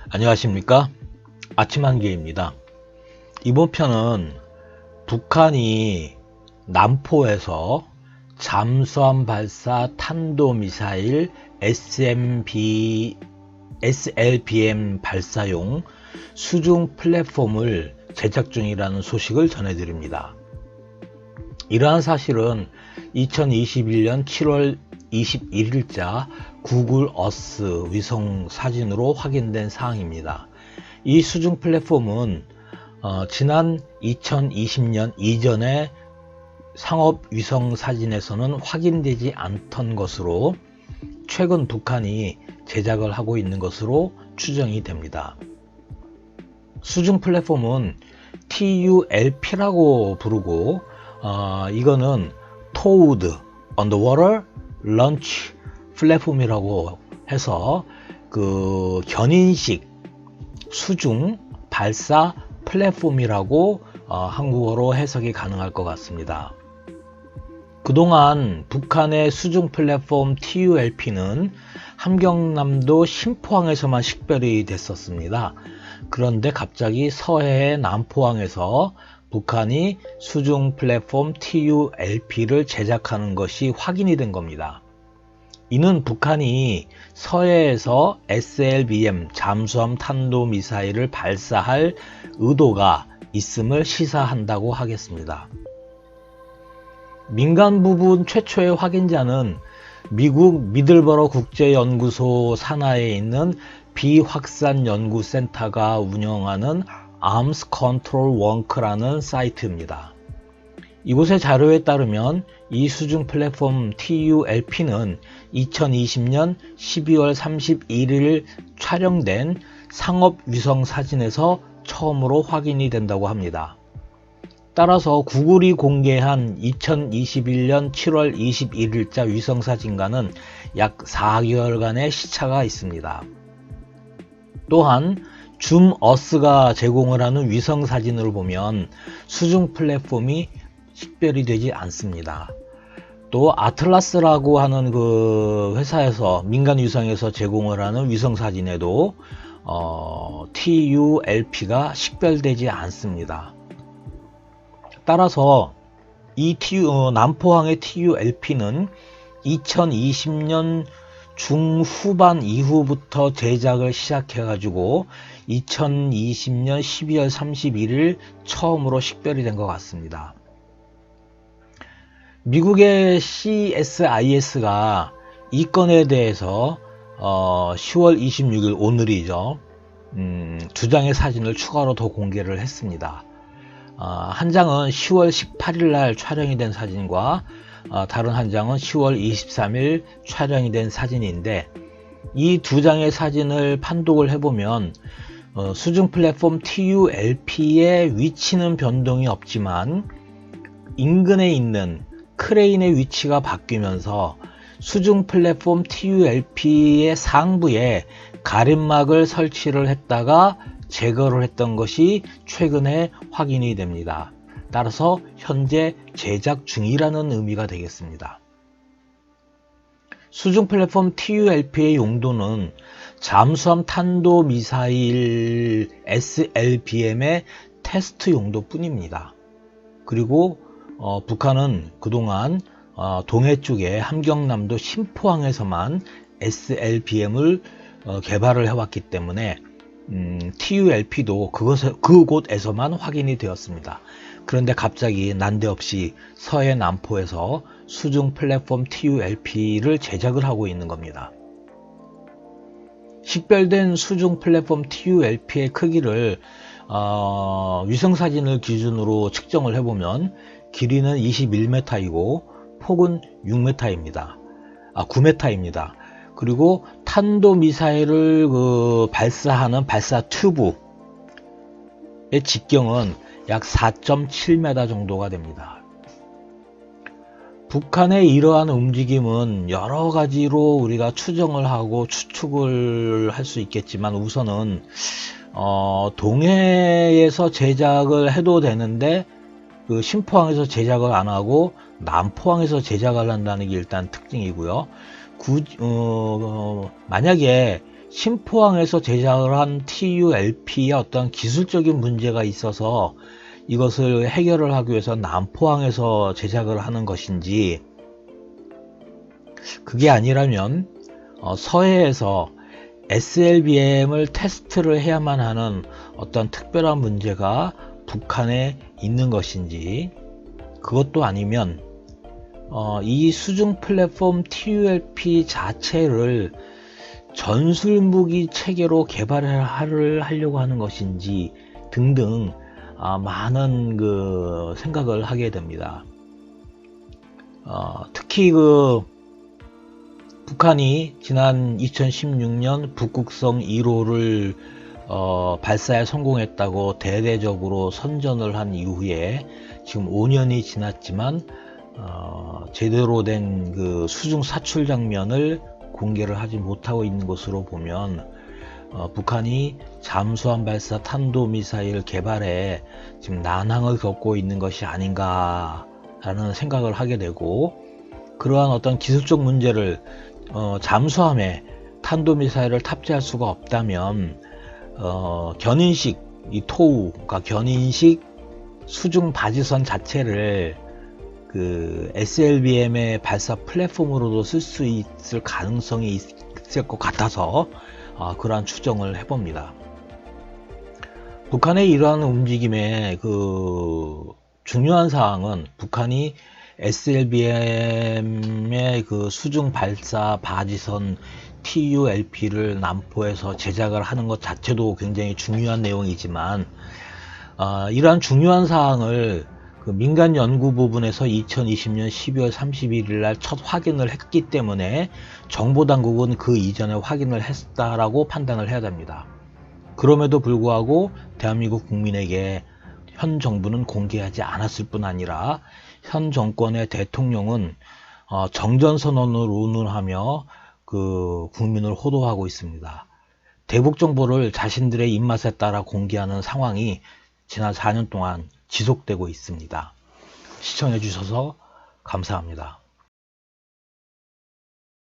안녕하십니까? 아침 한개입니다. 이번 편은 북한이 남포에서 잠수함 발사 탄도미사일 SLBM 발사용 수중 플랫폼을 제작 중이라는 소식을 전해드립니다. 이러한 사실은 2021년 7월 21일자 구글 어스 위성 사진으로 확인된 사항입니다. 이 수중 플랫폼은 지난 2020년 이전의 상업 위성 사진에서는 확인되지 않던 것으로 최근 북한이 제작을 하고 있는 것으로 추정이 됩니다. 수중 플랫폼은 TULP라고 부르고 이거는 Towed Underwater Launch 플랫폼이라고 해서 그 견인식 수중 발사 플랫폼이라고 한국어로 해석이 가능할 것 같습니다. 그동안 북한의 수중 플랫폼 TULP는 함경남도 신포항에서만 식별이 됐었습니다. 그런데 갑자기 서해의 남포항에서 북한이 수중 플랫폼 TULP를 제작하는 것이 확인이 된 겁니다. 이는 북한이 서해에서 SLBM 잠수함 탄도미사일을 발사할 의도가 있음을 시사한다고 하겠습니다. 민간 부분 최초의 확인자는 미국 미들버러 국제연구소 산하에 있는 비확산연구센터가 운영하는 Arms Control Work라는 사이트입니다. 이곳의 자료에 따르면 이 수중 플랫폼 TULP는 2020년 12월 31일 촬영된 상업 위성 사진에서 처음으로 확인이 된다고 합니다. 따라서 구글이 공개한 2021년 7월 21일자 위성 사진과는 약 4개월간의 시차가 있습니다. 또한 줌어스가 제공을 하는 위성 사진을 보면 수중 플랫폼이 식별이 되지 않습니다. 또 아틀라스라고 하는 그 회사에서 민간 위성에서 제공을 하는 위성 사진에도 TULP가 식별되지 않습니다. 따라서 이 남포항의 TULP는 2020년 중후반 이후부터 제작을 시작해가지고 2020년 12월 31일 처음으로 식별이 된 것 같습니다. 미국의 CSIS가 이 건에 대해서 10월 26일 오늘이죠. 두 장의 사진을 추가로 더 공개를 했습니다. 한 장은 10월 18일 날 촬영이 된 사진과 다른 한 장은 10월 23일 촬영이 된 사진인데 이 두 장의 사진을 판독을 해보면 수중 플랫폼 TULP의 위치는 변동이 없지만 인근에 있는 크레인의 위치가 바뀌면서 수중 플랫폼 TULP의 상부에 가림막을 설치를 했다가 제거를 했던 것이 최근에 확인이 됩니다. 따라서 현재 제작 중이라는 의미가 되겠습니다. 수중 플랫폼 TULP의 용도는 잠수함 탄도미사일 SLBM의 테스트 용도 뿐입니다. 그리고 북한은 그동안 동해 쪽에 함경남도 신포항에서만 SLBM을 개발을 해왔기 때문에 TULP도 그곳에서만 확인이 되었습니다. 그런데 갑자기 난데없이 서해 남포에서 수중 플랫폼 TULP를 제작을 하고 있는 겁니다. 식별된 수중 플랫폼 TULP의 크기를 위성사진을 기준으로 측정을 해보면 길이는 21m이고 폭은 6m입니다. 9m입니다. 그리고 탄도미사일을 발사하는 발사 튜브의 직경은 약 4.7m 정도가 됩니다. 북한의 이러한 움직임은 여러 가지로 우리가 추정을 하고 추측을 할 수 있겠지만 우선은 동해에서 제작을 해도 되는데 그 신포항에서 제작을 안 하고 남포항에서 제작을 한다는 게 일단 특징이고요. 만약에 신포항에서 제작을 한 TULP의 어떤 기술적인 문제가 있어서 이것을 해결을 하기 위해서 남포항에서 제작을 하는 것인지, 그게 아니라면 서해에서 SLBM을 테스트를 해야만 하는 어떤 특별한 문제가 북한에 있는 것인지, 그것도 아니면 이 수중 플랫폼 TULP 자체를 전술무기 체계로 개발을 하려고 하는 것인지 등등 많은 그 생각을 하게 됩니다. 특히 그 북한이 지난 2016년 북극성 1호를 발사에 성공했다고 대대적으로 선전을 한 이후에 지금 5년이 지났지만 제대로 된 그 수중 사출 장면을 공개를 하지 못하고 있는 것으로 보면 북한이 잠수함 발사 탄도미사일 개발에 지금 난항을 겪고 있는 것이 아닌가 라는 생각을 하게 되고, 그러한 어떤 기술적 문제를 잠수함에 탄도미사일을 탑재할 수가 없다면 견인식 이 토우, 그러니까 견인식 수중 바지선 자체를 그 SLBM의 발사 플랫폼으로도 쓸 수 있을 가능성이 있을 것 같아서 그러한 추정을 해봅니다. 북한의 이러한 움직임의 그 중요한 사항은 북한이 SLBM의 그 수중 발사 바지선 TULP를 남포에서 제작을 하는 것 자체도 굉장히 중요한 내용이지만, 이러한 중요한 사항을 그 민간 연구 부분에서 2020년 12월 31일 날 첫 확인을 했기 때문에 정보당국은 그 이전에 확인을 했다라고 판단을 해야 됩니다. 그럼에도 불구하고 대한민국 국민에게 현 정부는 공개하지 않았을 뿐 아니라 현 정권의 대통령은 정전선언을 운운하며 그 국민을 호도하고 있습니다. 대북 정보를 자신들의 입맛에 따라 공개하는 상황이 지난 4년 동안 지속되고 있습니다. 시청해 주셔서 감사합니다.